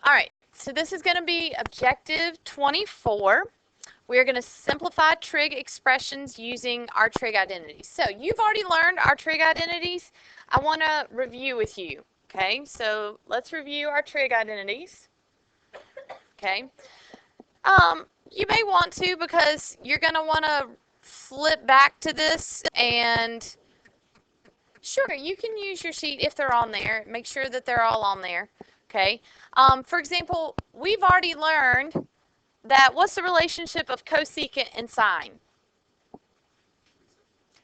All right, so this is going to be objective 24. We're going to simplify trig expressions using our trig identities. So you've already learned our trig identities. I want to review with you. Okay, so let's review our trig identities. Okay, you may want to, because you're going to want to flip back to this, and sure, you can use your sheet if they're on there. Make sure that they're all on there. Okay, for example, we've already learned that what's the relationship of cosecant and sine?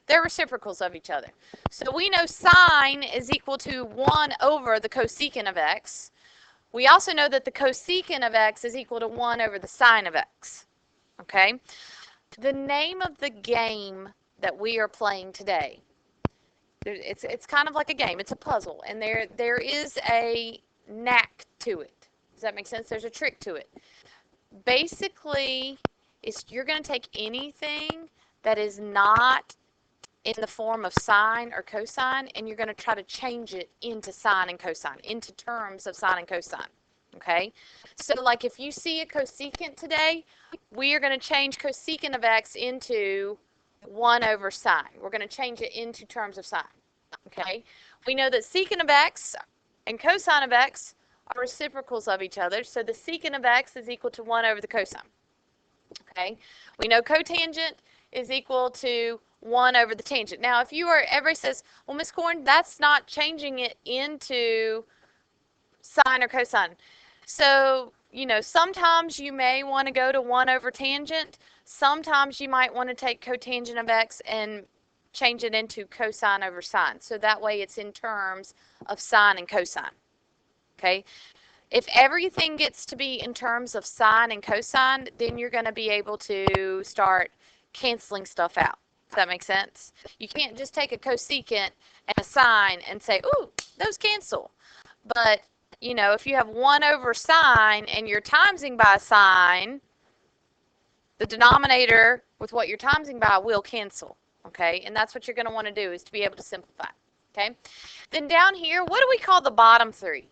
They're reciprocals of each other. So we know sine is equal to 1 over the cosecant of x. We also know that the cosecant of x is equal to 1 over the sine of x. Okay? The name of the game that we are playing today, it's kind of like a game. It's a puzzle, and there is a knack to it. Does that make sense? There's a trick to it. Basically, you're going to take anything that is not in the form of sine or cosine, and you're going to try to change it into sine and cosine, into terms of sine and cosine. Okay? So, like if you see a cosecant today, we are going to change cosecant of x into 1 over sine. We're going to change it into terms of sine. Okay? We know that secant of x and cosine of x are reciprocals of each other, so the secant of x is equal to 1 over the cosine. Okay? We know cotangent is equal to 1 over the tangent. Now, if everybody says, well, Miss Corn, that's not changing it into sine or cosine. So, sometimes you may want to go to 1 over tangent. Sometimes you might want to take cotangent of x and change it into cosine over sine. So that way it's in terms of sine and cosine. Okay? If everything gets to be in terms of sine and cosine, then you're going to be able to start canceling stuff out. Does that make sense? You can't just take a cosecant and a sine and say, ooh, those cancel. But, if you have 1 over sine and you're timesing by sine, the denominator with what you're timesing by will cancel. Okay? And that's what you're going to want to do, is to be able to simplify. Okay? Then down here, what do we call the bottom three?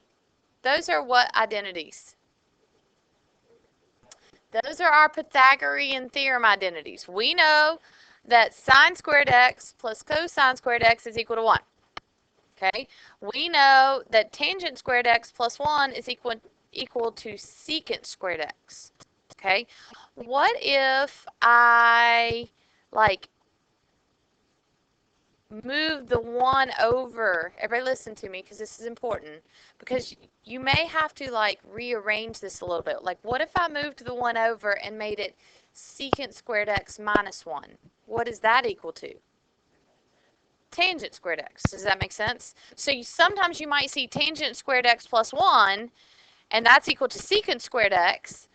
Those are what identities? Those are our Pythagorean theorem identities. We know that sine squared x plus cosine squared x is equal to 1. Okay? We know that tangent squared x plus 1 is equal to secant squared x. Okay? What if I, move the 1 over? Everybody listen to me, because this is important. Because you may have to, rearrange this a little bit. Like, what if I moved the 1 over and made it secant squared x minus 1? What is that equal to? Tangent squared x. Does that make sense? So sometimes you might see tangent squared x plus 1, and that's equal to secant squared x.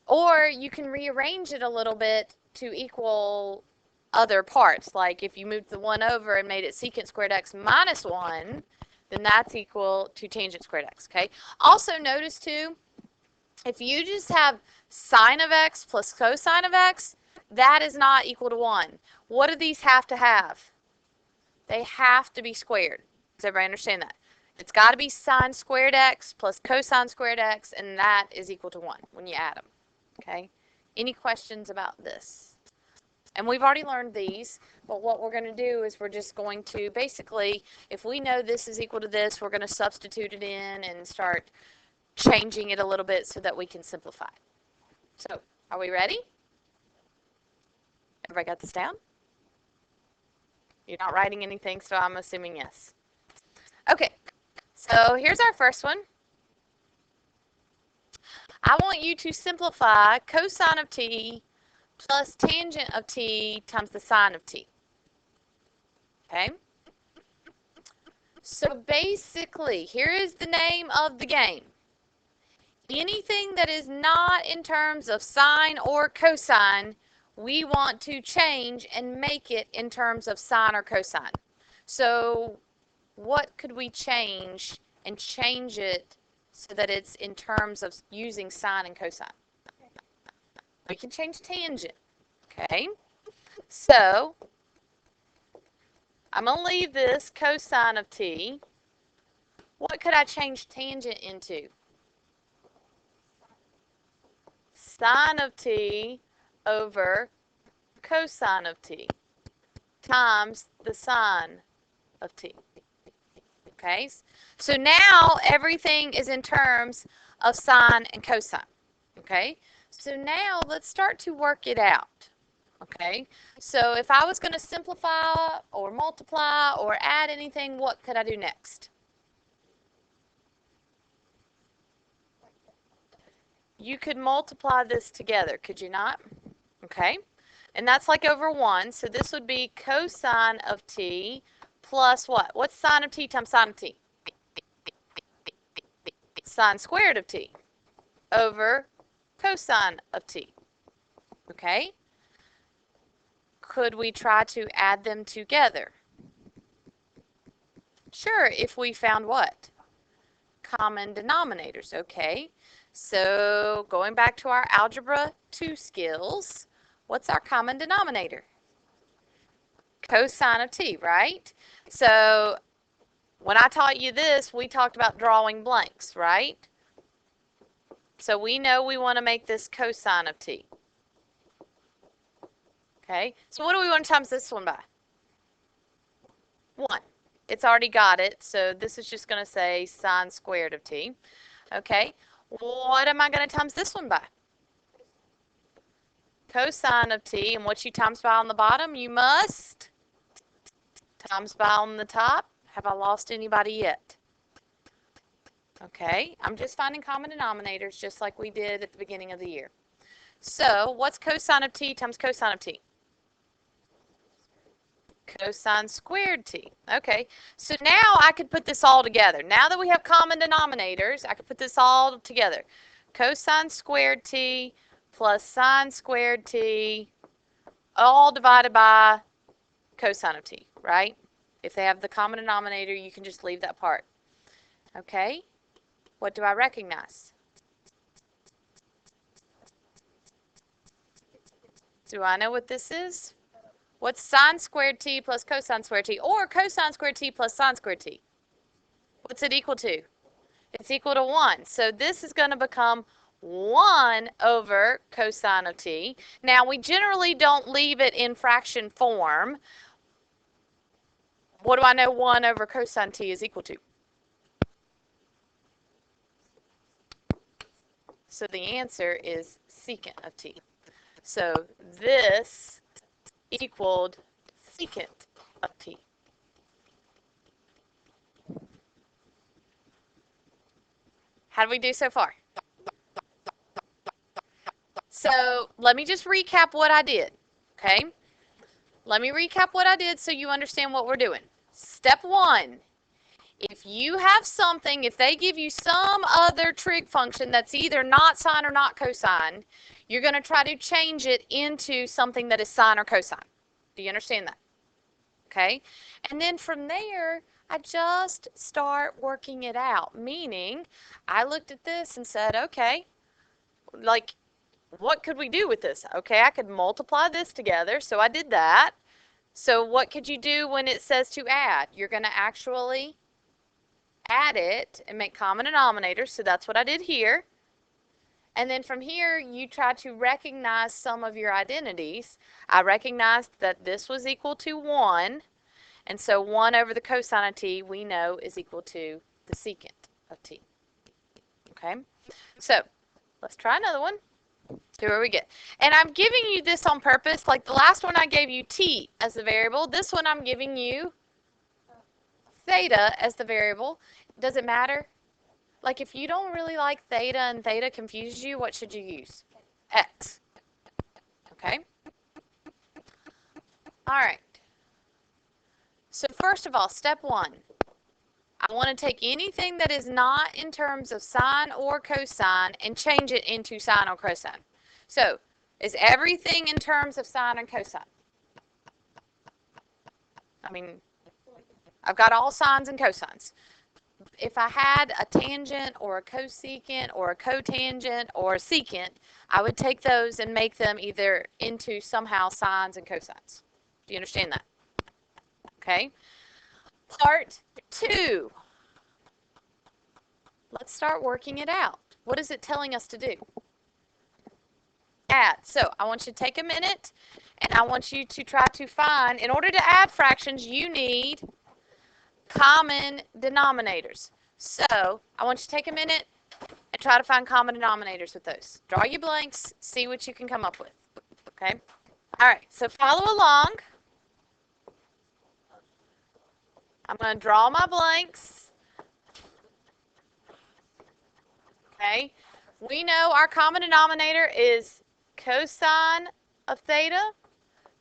Or you can rearrange it a little bit to equal other parts. Like if you moved the 1 over and made it secant squared x minus 1, then that's equal to tangent squared x. Okay? Also notice too, if you just have sine of x plus cosine of x, that is not equal to 1. What do these have to have? They have to be squared. Does everybody understand that? It's got to be sine squared x plus cosine squared x, and that is equal to 1 when you add them. Okay? Any questions about this? And we've already learned these, but what we're going to do is we're just going to basically, if we know this is equal to this, we're going to substitute it in and start changing it a little bit so that we can simplify. So, are we ready? Everybody got this down? You're not writing anything, so I'm assuming yes. Okay, so here's our first one. I want you to simplify cosine of t plus tangent of t times the sine of t. Okay? So basically, here is the name of the game. Anything that is not in terms of sine or cosine, we want to change and make it in terms of sine or cosine. So what could we change and change it so that it's in terms of using sine and cosine? We can change tangent. Okay? So I'm going to leave this cosine of t. What could I change tangent into? sine of t over cosine of t times the sine of t. Okay, so now everything is in terms of sine and cosine. Okay, so now let's start to work it out. Okay, so if I was going to simplify or multiply or add anything, what could I do next? You could multiply this together, could you not? Okay, and that's like over 1, so this would be cosine of t plus what? What's sine of t times sine of t? Sine squared of t over cosine of t. Okay? Could we try to add them together? Sure, if we found what? Common denominators. Okay. So going back to our Algebra 2 skills, what's our common denominator? Cosine of t, right? So when I taught you this, we talked about drawing blanks, right? So we know we want to make this cosine of t. Okay, so what do we want to times this one by? 1. It's already got it, so this is just going to say sine squared of t. Okay, what am I going to times this one by? Cosine of t, and what you times by on the bottom, you must times by on the top. Have I lost anybody yet? Okay, I'm just finding common denominators just like we did at the beginning of the year. So what's cosine of t times cosine of t? Cosine squared t. Okay, so now I could put this all together. Now that we have common denominators, I could put this all together. Cosine squared t plus sine squared t, all divided by cosine of t, right? If they have the common denominator, you can just leave that part. Okay, what do I recognize? Do I know what this is? What's sine squared t plus cosine squared t, or cosine squared t plus sine squared t? What's it equal to? It's equal to 1. So this is going to become 1 over cosine of t. Now, we generally don't leave it in fraction form. What do I know 1 over cosine t is equal to? So the answer is secant of t. So this equaled secant of t. How do we do so far? So let me just recap what I did, okay? Let me recap what I did so you understand what we're doing. Step 1, if you have something, if they give you some other trig function that's either not sine or not cosine, you're going to try to change it into something that is sine or cosine. Do you understand that? Okay? And then from there, I just start working it out, meaning I looked at this and said, okay, like, what could we do with this? Okay, I could multiply this together, so I did that. So what could you do when it says to add? You're going to actually add it and make common denominators, so that's what I did here. And then from here, you try to recognize some of your identities. I recognized that this was equal to 1, and so 1 over the cosine of t we know is equal to the secant of t. Okay, so let's try another one. See where we get. And I'm giving you this on purpose. Like the last one I gave you t as the variable. This one I'm giving you theta as the variable. Does it matter? Like if you don't really like theta and theta confuses you, what should you use? X. Okay? All right. So first of all, step 1. I want to take anything that is not in terms of sine or cosine and change it into sine or cosine. So, is everything in terms of sine and cosine? I mean, I've got all sines and cosines. If I had a tangent or a cosecant or a cotangent or a secant, I would take those and make them either into somehow sines and cosines. Do you understand that? Okay. Part 2. Let's start working it out. What is it telling us to do? add. So I want you to take a minute, and I want you to try to find, in order to add fractions, you need common denominators. So I want you to take a minute and try to find common denominators with those. Draw your blanks, see what you can come up with. Okay? All right, so follow along. I'm going to draw my blanks. Okay? We know our common denominator is cosine of theta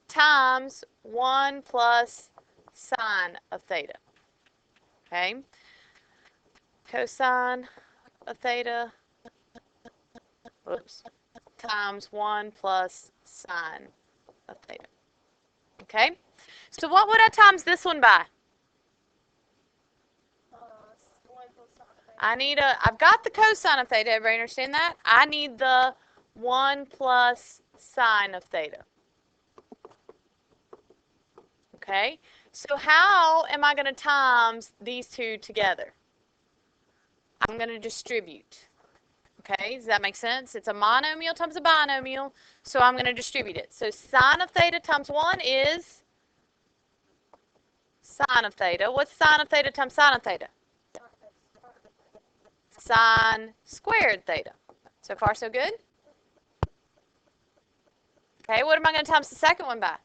times 1 plus sine of theta. Okay? Cosine of theta, whoops, times 1 plus sine of theta. Okay? So what would I times this one by? I've got the cosine of theta. Everybody understand that? I need the 1 plus sine of theta. Okay? So how am I going to times these two together? I'm going to distribute. Okay? Does that make sense? It's a monomial times a binomial, so I'm going to distribute it. So sine of theta times 1 is sine of theta. What's sine of theta times sine of theta? Sine squared theta. So far, so good? Okay, what am I going to times the second one by?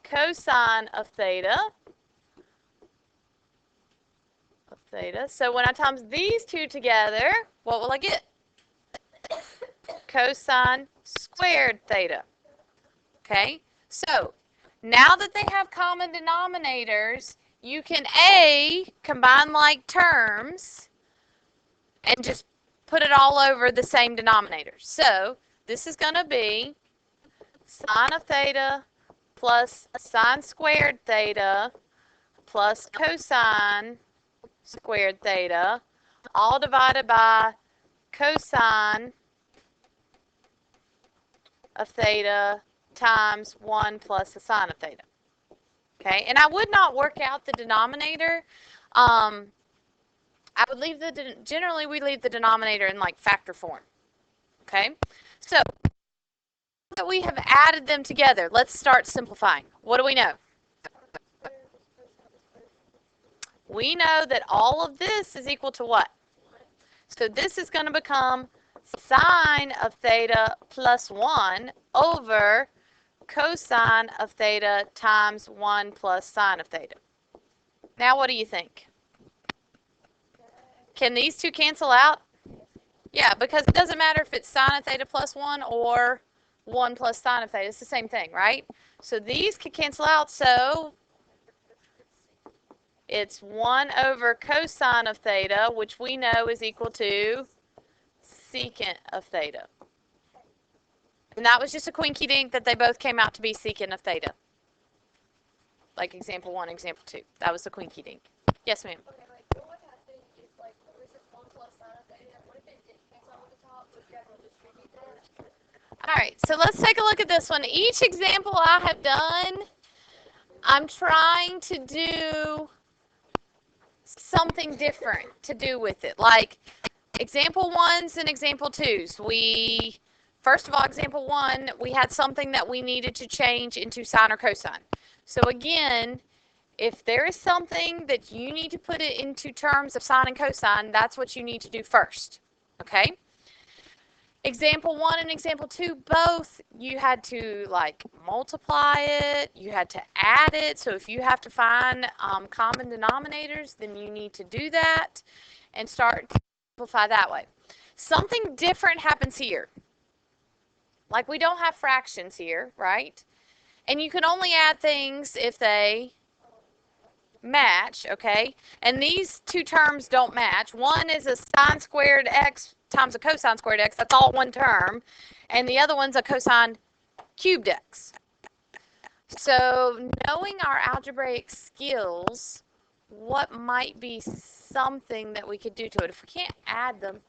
Cosine of theta. So when I times these two together, what will I get? Cosine squared theta. Okay, so now that they have common denominators, you can A, combine like terms, and just put it all over the same denominator. So this is going to be sine of theta plus sine squared theta plus cosine squared theta, all divided by cosine of theta times 1 plus the sine of theta. Okay, and I would not work out the denominator. I would leave generally we leave the denominator in like factor form. Okay, so that we have added them together, let's start simplifying. What do we know? We know that all of this is equal to what? So this is going to become sine of theta plus 1 over cosine of theta times 1 plus sine of theta. Now what do you think? Can these two cancel out? Yeah, because it doesn't matter if it's sine of theta plus 1 or 1 plus sine of theta. It's the same thing, right? So these could cancel out, so it's 1 over cosine of theta, which we know is equal to secant of theta. And that was just a quinky dink that they both came out to be secant of theta. Like example 1, example 2. That was the quinky dink. Yes, ma'am. Okay, like what would happen is like this is 1 plus sine of theta. What if it did cancel out with the top? Would you guys distribute that? All right, so let's take a look at this one. Each example I have done, I'm trying to do something different to do with it. Like example 1s and example 2s. First of all, example 1, we had something that we needed to change into sine or cosine. So again, if there is something that you need to put it into terms of sine and cosine, that's what you need to do first. Okay? Example 1 and example 2, both you had to like multiply it, you had to add it. So if you have to find common denominators, then you need to do that and start to simplify that way. Something different happens here. Like we don't have fractions here, right? And you can only add things if they match, okay? And these two terms don't match. One is a sine squared x times a cosine squared x. That's all one term. And the other one's a cosine cubed x. So knowing our algebraic skills, what might be something that we could do to it? If we can't add them,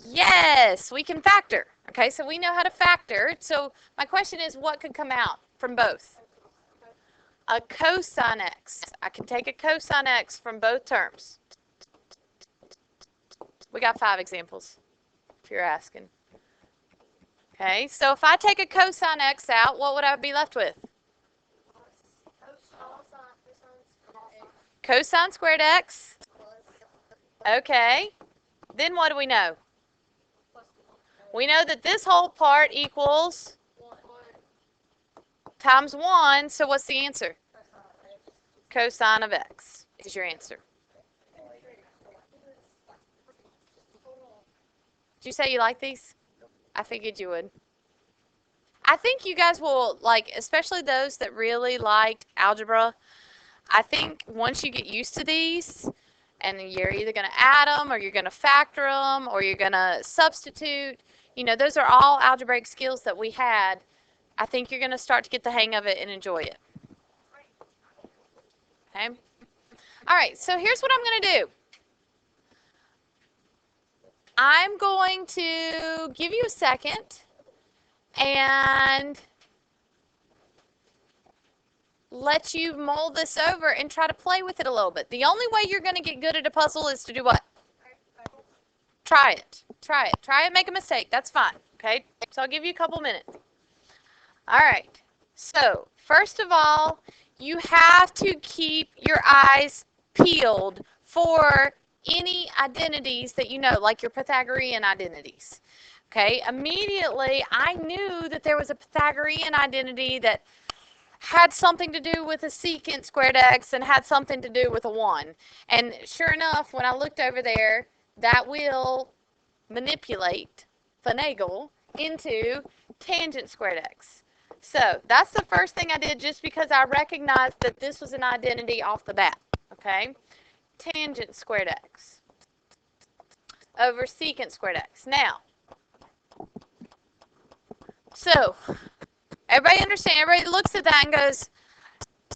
yes, we can factor. Okay, so we know how to factor. So my question is, what could come out from both? A cosine x. I can take a cosine x from both terms. We got 5 examples, if you're asking. Okay, so if I take a cosine x out, what would I be left with? Cosine squared x. Okay, then what do we know? We know that this whole part equals times 1, so what's the answer? Cosine of x is your answer. Did you say you like these? I figured you would. I think you guys will, like, especially those that really liked algebra, I think once you get used to these, and you're either going to add them, or you're going to factor them, or you're going to substitute, you know, those are all algebraic skills that we had. I think you're going to start to get the hang of it and enjoy it. Okay? All right, so here's what I'm going to do. I'm going to give you a second and let you mull this over and try to play with it a little bit. The only way you're going to get good at a puzzle is to do what? Try it. Try it. Try it, make a mistake. That's fine. Okay? So I'll give you a couple minutes. All right. So, first of all, you have to keep your eyes peeled for any identities that you know, like your Pythagorean identities. Okay? Immediately, I knew that there was a Pythagorean identity that had something to do with a secant squared x and had something to do with a 1. And sure enough, when I looked over there, that will manipulate, finagle, into tangent squared x. So that's the first thing I did just because I recognized that this was an identity off the bat. Okay? Tangent squared x over secant squared x. Now, so everybody understand, everybody looks at that and goes,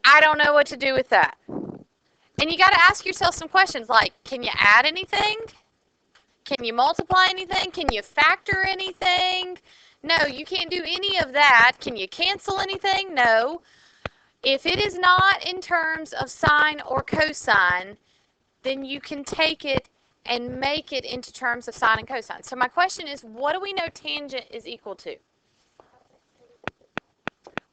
I don't know what to do with that. And you got to ask yourself some questions like, can you add anything? Can you multiply anything? Can you factor anything? No, you can't do any of that. Can you cancel anything? No. If it is not in terms of sine or cosine, then you can take it and make it into terms of sine and cosine. So my question is, what do we know tangent is equal to?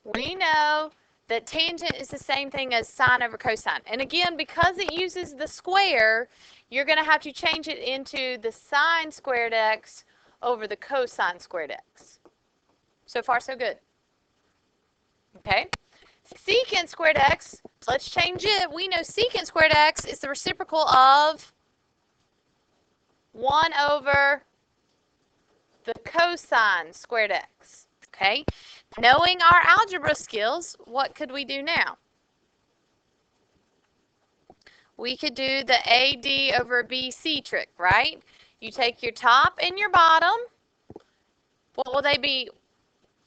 We know that tangent is the same thing as sine over cosine. And again, because it uses the square, you're going to have to change it into the sine squared x over the cosine squared x. So far, so good. Okay? Secant squared x, let's change it. We know secant squared x is the reciprocal of 1 over the cosine squared x. Okay? Knowing our algebra skills, what could we do now? We could do the AD over BC trick, right? You take your top and your bottom. What will they be?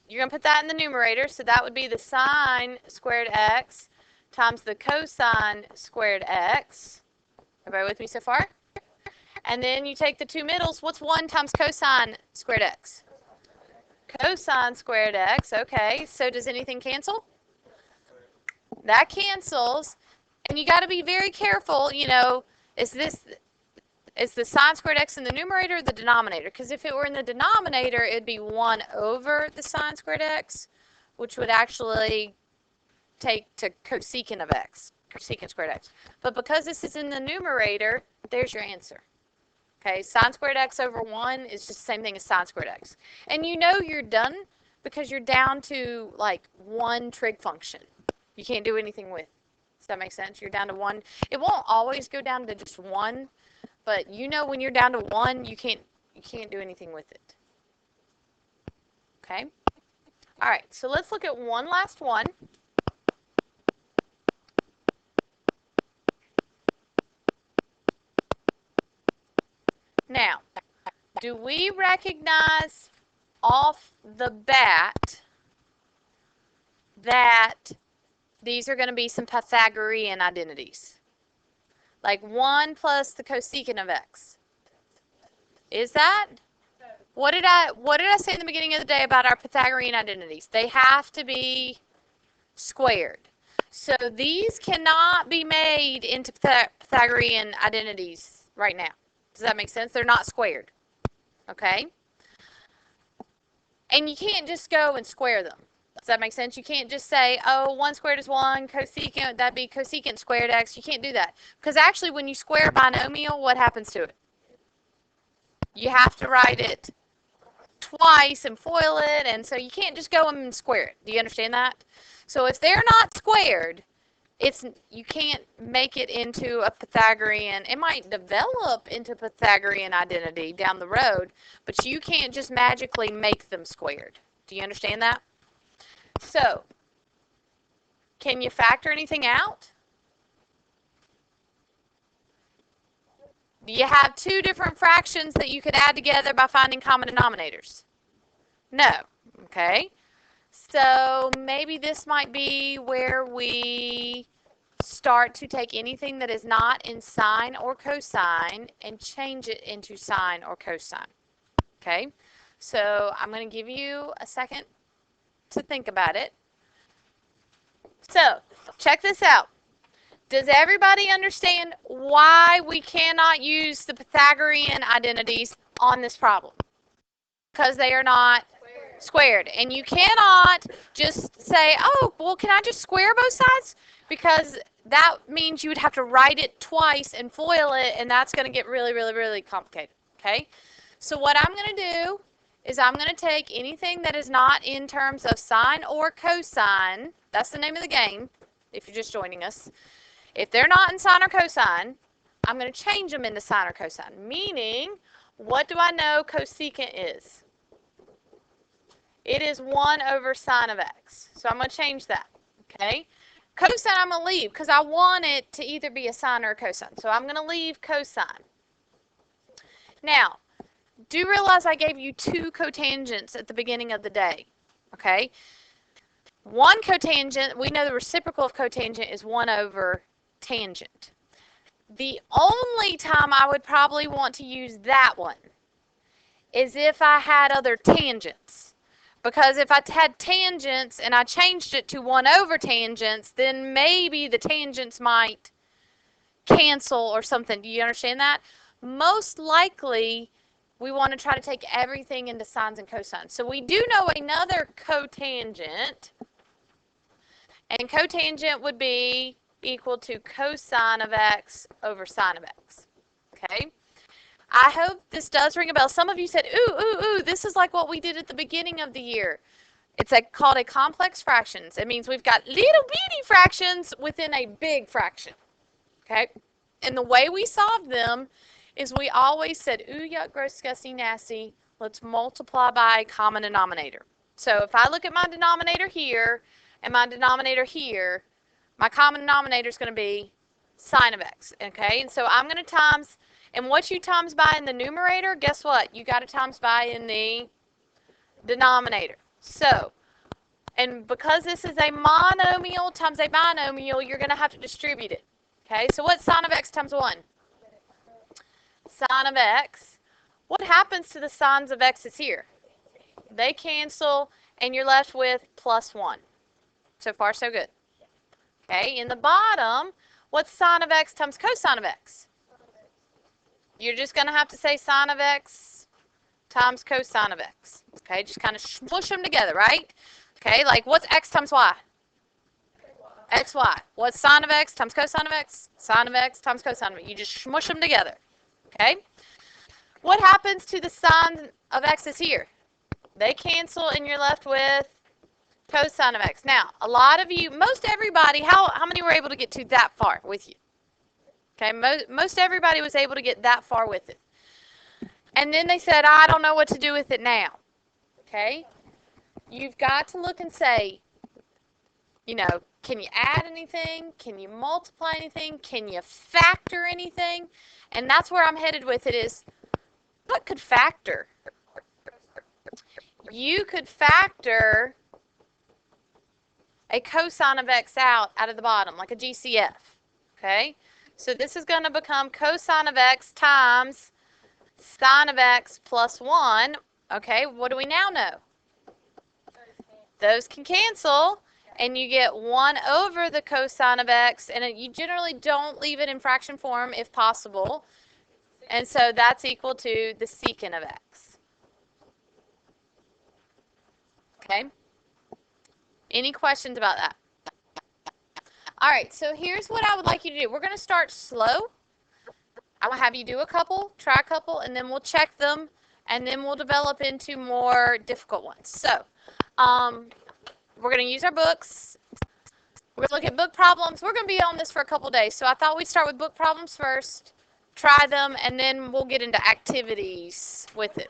You're going to put that in the numerator, so that would be the sine squared x times the cosine squared x. Everybody with me so far? And then you take the two middles. What's 1 times cosine squared x? Cosine squared x. Okay, so does anything cancel? That cancels. And you got to be very careful, you know, is the sine squared x in the numerator or the denominator? Because if it were in the denominator, it'd be 1 over the sine squared x, which would actually take to cosecant of x, cosecant squared x. But because this is in the numerator, there's your answer. Okay, sine squared x over 1 is just the same thing as sine squared x. And you know you're done because you're down to like one trig function. You can't do anything with. Does that make sense? You're down to 1. It won't always go down to just 1, but you know when you're down to 1, you can't do anything with it. Okay? All right, so let's look at one last one. Now, do we recognize off the bat that these are going to be some Pythagorean identities? Like 1 plus the cosecant of x. Is that? What did I say in the beginning of the day about our Pythagorean identities? They have to be squared. So these cannot be made into Pythagorean identities right now. Does that make sense? They're not squared. Okay? And you can't just go and square them. Does that make sense? You can't just say, oh, 1 squared is 1, cosecant, that'd be cosecant squared x. You can't do that. Because actually, when you square a binomial, what happens to it? You have to write it twice and FOIL it, and so you can't just go and square it. Do you understand that? So if they're not squared, you can't make it into a Pythagorean. It might develop into Pythagorean identity down the road, but you can't just magically make them squared. Do you understand that? So, can you factor anything out? Do you have two different fractions that you could add together by finding common denominators? No. Okay. So maybe this might be where we start to take anything that is not in sine or cosine and change it into sine or cosine. Okay. So I'm going to give you a second to think about it. So check this out. Does everybody understand why we cannot use the Pythagorean identities on this problem? Because they are not squared. And you cannot just say, oh, well, can I just square both sides? Because that means you would have to write it twice and FOIL it, and that's going to get really, really, really complicated. Okay? So what I'm going to do is I'm going to take anything that is not in terms of sine or cosine. That's the name of the game, if you're just joining us. If they're not in sine or cosine, I'm going to change them into sine or cosine. Meaning, what do I know cosecant is? It is 1 over sine of x. So I'm going to change that. Okay? Cosine I'm going to leave because I want it to either be a sine or a cosine. So I'm going to leave cosine. Now, do realize I gave you 2 cotangents at the beginning of the day. Okay? One cotangent, we know the reciprocal of cotangent is 1 over tangent. The only time I would probably want to use that one is if I had other tangents. Because if I had tangents and I changed it to 1 over tangents, then maybe the tangents might cancel or something. Do you understand that? Most likely, we want to try to take everything into sines and cosines. So we do know another cotangent, and cotangent would be equal to cosine of x over sine of x. Okay? I hope this does ring a bell. Some of you said, ooh, this is like what we did at the beginning of the year. It's called a complex fractions. It means we've got little bitty fractions within a big fraction. Okay? And the way we solved them is we always said, ooh, yuck, gross, disgusting, nasty. Let's multiply by a common denominator. So if I look at my denominator here and my denominator here, my common denominator is going to be sine of x. Okay? And so I'm going to times, and what you times by in the numerator, guess what? You got to times by in the denominator. So, and because this is a monomial times a binomial, you're going to have to distribute it. Okay? So what's sine of x times 1? Sine of x. What happens to the sines of x's here? They cancel, and you're left with plus 1. So far, so good. Okay, in the bottom, what's sine of x times cosine of x? You're just going to have to say sine of x times cosine of x. Okay, just kind of smush them together, right? Okay, like what's x times y? xy. What's sine of x times cosine of x? Sine of x times cosine of x. You just smush them together. Okay? What happens to the sine of x's here? They cancel, and you're left with cosine of x. Now, a lot of you, most everybody, how many were able to get to that far with you? Okay, most everybody was able to get that far with it. And then they said, I don't know what to do with it now. Okay? You've got to look and say, you know, can you add anything? Can you multiply anything? Can you factor anything? And that's where I'm headed with it is, what could factor? You could factor a cosine of x out of the bottom, like a GCF. Okay? So this is going to become cosine of x times sine of x plus 1. Okay, what do we now know? Those can cancel, and you get 1 over the cosine of x, and you generally don't leave it in fraction form if possible. And so that's equal to the secant of x. Okay? Any questions about that? All right, so here's what I would like you to do. We're going to start slow. I will have you do a couple, try a couple, and then we'll check them, and then we'll develop into more difficult ones. So, we're going to use our books. We're going to look at book problems. We're going to be on this for a couple days, so I thought we'd start with book problems first, try them, and then we'll get into activities with it.